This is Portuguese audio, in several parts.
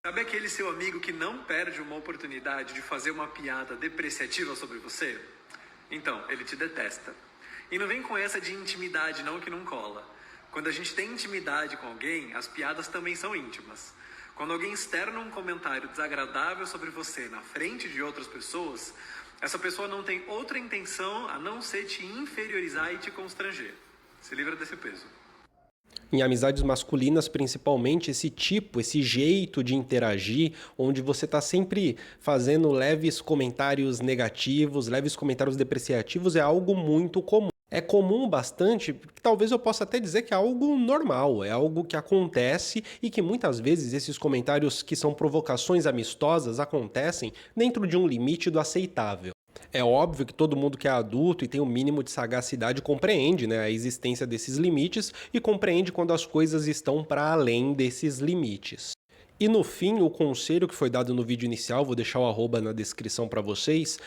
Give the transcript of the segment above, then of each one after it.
Sabe aquele seu amigo que não perde uma oportunidade de fazer uma piada depreciativa sobre você? Então, ele te detesta. E não vem com essa de intimidade não que não cola. Quando a gente tem intimidade com alguém, as piadas também são íntimas. Quando alguém externa um comentário desagradável sobre você na frente de outras pessoas, essa pessoa não tem outra intenção a não ser te inferiorizar e te constranger. Se livra desse peso. Em amizades masculinas, principalmente, esse jeito de interagir, onde você está sempre fazendo leves comentários negativos, leves comentários depreciativos, é algo muito comum. É comum bastante, talvez eu possa até dizer que é algo normal, é algo que acontece e que muitas vezes esses comentários que são provocações amistosas acontecem dentro de um limite do aceitável. É óbvio que todo mundo que é adulto e tem o mínimo de sagacidade compreende, né, a existência desses limites e compreende quando as coisas estão para além desses limites. E no fim, o conselho que foi dado no vídeo inicial, vou deixar o arroba na descrição para vocês,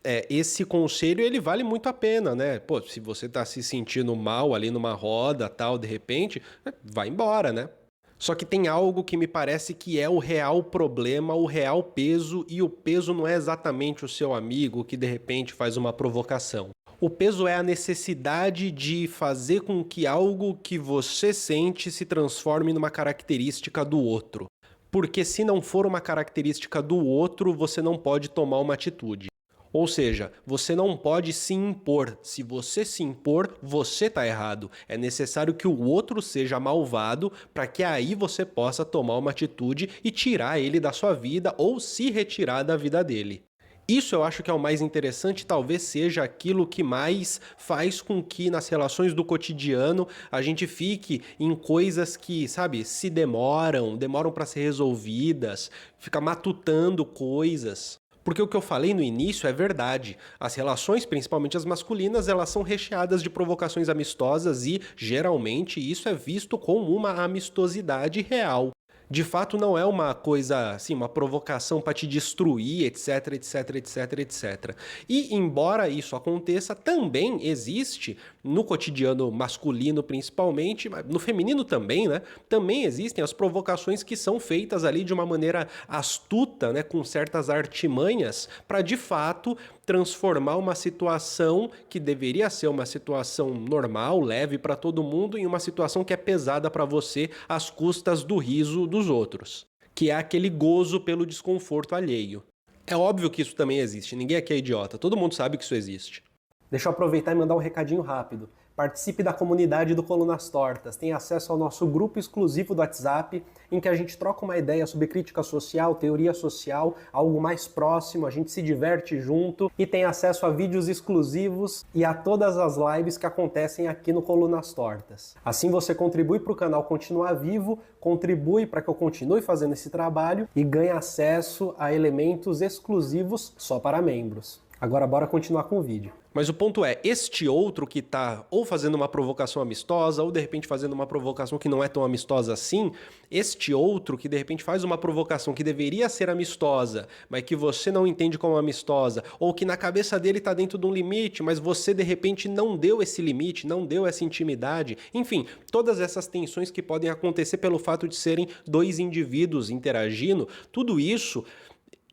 esse conselho ele vale muito a pena, né? Pô, se você está se sentindo mal ali numa roda, tal, de repente, vai embora, né? Só que tem algo que me parece que é o real problema, o real peso, e o peso não é exatamente o seu amigo que de repente faz uma provocação. O peso é a necessidade de fazer com que algo que você sente se transforme numa característica do outro. Porque se não for uma característica do outro, você não pode tomar uma atitude. Ou seja, você não pode se impor. Se você se impor, você está errado. É necessário que o outro seja malvado para que aí você possa tomar uma atitude e tirar ele da sua vida ou se retirar da vida dele. Isso eu acho que é o mais interessante, talvez seja aquilo que mais faz com que nas relações do cotidiano a gente fique em coisas que, sabe, se demoram para ser resolvidas, fica matutando coisas. Porque o que eu falei no início é verdade. As relações, principalmente as masculinas, elas são recheadas de provocações amistosas e, geralmente, isso é visto como uma amistosidade real. De fato, não é uma coisa, assim, uma provocação para te destruir, etc, etc, etc, etc. E, embora isso aconteça, também existe, no cotidiano masculino principalmente, no feminino também, né? Também existem as provocações que são feitas ali de uma maneira astuta, né? Com certas artimanhas, para de fato transformar uma situação que deveria ser uma situação normal, leve para todo mundo, em uma situação que é pesada para você às custas do riso dos outros, que é aquele gozo pelo desconforto alheio. É óbvio que isso também existe, ninguém aqui é idiota, todo mundo sabe que isso existe. Deixa eu aproveitar e mandar um recadinho rápido. Participe da comunidade do Colunas Tortas, tem acesso ao nosso grupo exclusivo do WhatsApp, em que a gente troca uma ideia sobre crítica social, teoria social, algo mais próximo, a gente se diverte junto e tem acesso a vídeos exclusivos e a todas as lives que acontecem aqui no Colunas Tortas. Assim você contribui para o canal continuar vivo, contribui para que eu continue fazendo esse trabalho e ganha acesso a elementos exclusivos só para membros. Agora bora continuar com o vídeo. Mas o ponto é, este outro que tá ou fazendo uma provocação amistosa, ou de repente fazendo uma provocação que não é tão amistosa assim, este outro que de repente faz uma provocação que deveria ser amistosa, mas que você não entende como amistosa, ou que na cabeça dele tá dentro de um limite, mas você de repente não deu esse limite, não deu essa intimidade, enfim, todas essas tensões que podem acontecer pelo fato de serem dois indivíduos interagindo, tudo isso.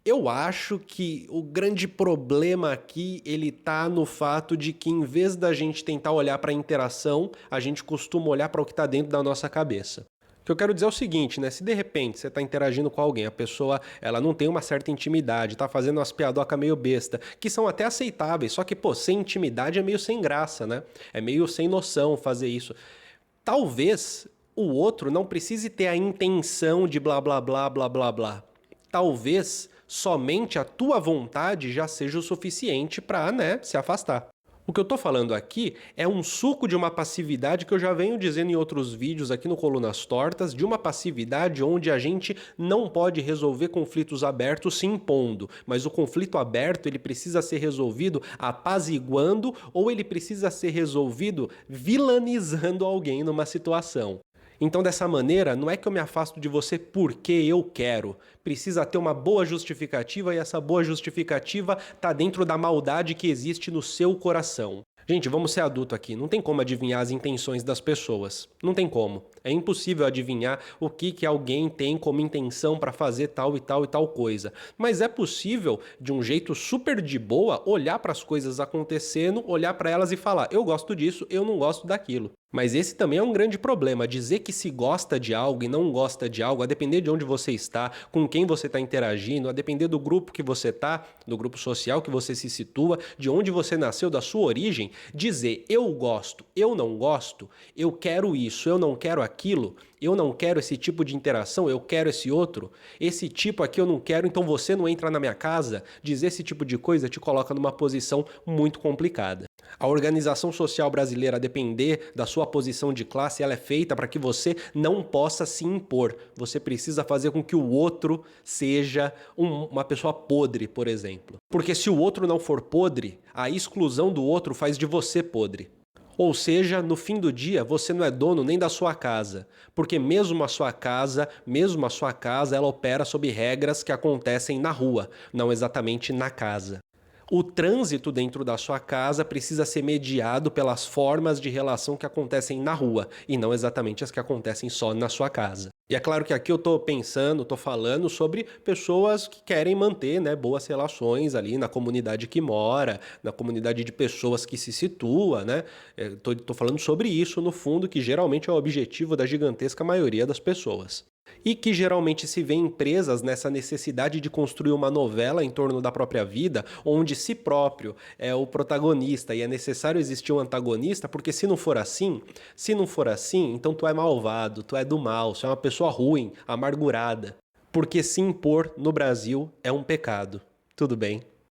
Eu acho que o grande problema aqui, ele tá no fato de que em vez da gente tentar olhar para a interação, a gente costuma olhar para o que está dentro da nossa cabeça. O que eu quero dizer é o seguinte, né? Se de repente você está interagindo com alguém, a pessoa ela não tem uma certa intimidade, tá fazendo umas piadocas meio besta, que são até aceitáveis, só que, pô, sem intimidade é meio sem graça, né? É meio sem noção fazer isso. Talvez o outro não precise ter a intenção de blá blá blá blá blá blá. Talvez somente a tua vontade já seja o suficiente para, né, se afastar. O que eu tô falando aqui é um suco de uma passividade que eu já venho dizendo em outros vídeos aqui no Colunas Tortas, de uma passividade onde a gente não pode resolver conflitos abertos se impondo, mas o conflito aberto ele precisa ser resolvido apaziguando ou ele precisa ser resolvido vilanizando alguém numa situação. Então, dessa maneira, não é que eu me afasto de você porque eu quero. Precisa ter uma boa justificativa e essa boa justificativa está dentro da maldade que existe no seu coração. Gente, vamos ser adulto aqui. Não tem como adivinhar as intenções das pessoas. Não tem como. É impossível adivinhar o que alguém tem como intenção para fazer tal e tal e tal coisa. Mas é possível, de um jeito super de boa, olhar para as coisas acontecendo, olhar para elas e falar: eu gosto disso, eu não gosto daquilo. Mas esse também é um grande problema. Dizer que se gosta de algo e não gosta de algo, a depender de onde você está, com quem você está interagindo, a depender do grupo que você está, do grupo social que você se situa, de onde você nasceu, da sua origem, dizer eu gosto, eu não gosto, eu quero isso, eu não quero aquilo, eu não quero esse tipo de interação, eu quero esse outro, esse tipo aqui eu não quero, então você não entra na minha casa, dizer esse tipo de coisa te coloca numa posição muito complicada. A organização social brasileira, a depender da sua posição de classe, ela é feita para que você não possa se impor. Você precisa fazer com que o outro seja uma pessoa podre, por exemplo. Porque se o outro não for podre, a exclusão do outro faz de você podre. Ou seja, no fim do dia, você não é dono nem da sua casa, porque mesmo a sua casa, ela opera sob regras que acontecem na rua, não exatamente na casa. O trânsito dentro da sua casa precisa ser mediado pelas formas de relação que acontecem na rua e não exatamente as que acontecem só na sua casa. E é claro que aqui eu estou falando sobre pessoas que querem manter, né, boas relações ali na comunidade que mora, na comunidade de pessoas que se situa, né? Tô falando sobre isso no fundo, que geralmente é o objetivo da gigantesca maioria das pessoas. E que geralmente se vê em empresas nessa necessidade de construir uma novela em torno da própria vida, onde si próprio é o protagonista e é necessário existir um antagonista, porque se não for assim, então tu é malvado, tu é do mal, tu é uma pessoa ruim, amargurada. Porque se impor no Brasil é um pecado. Tudo bem?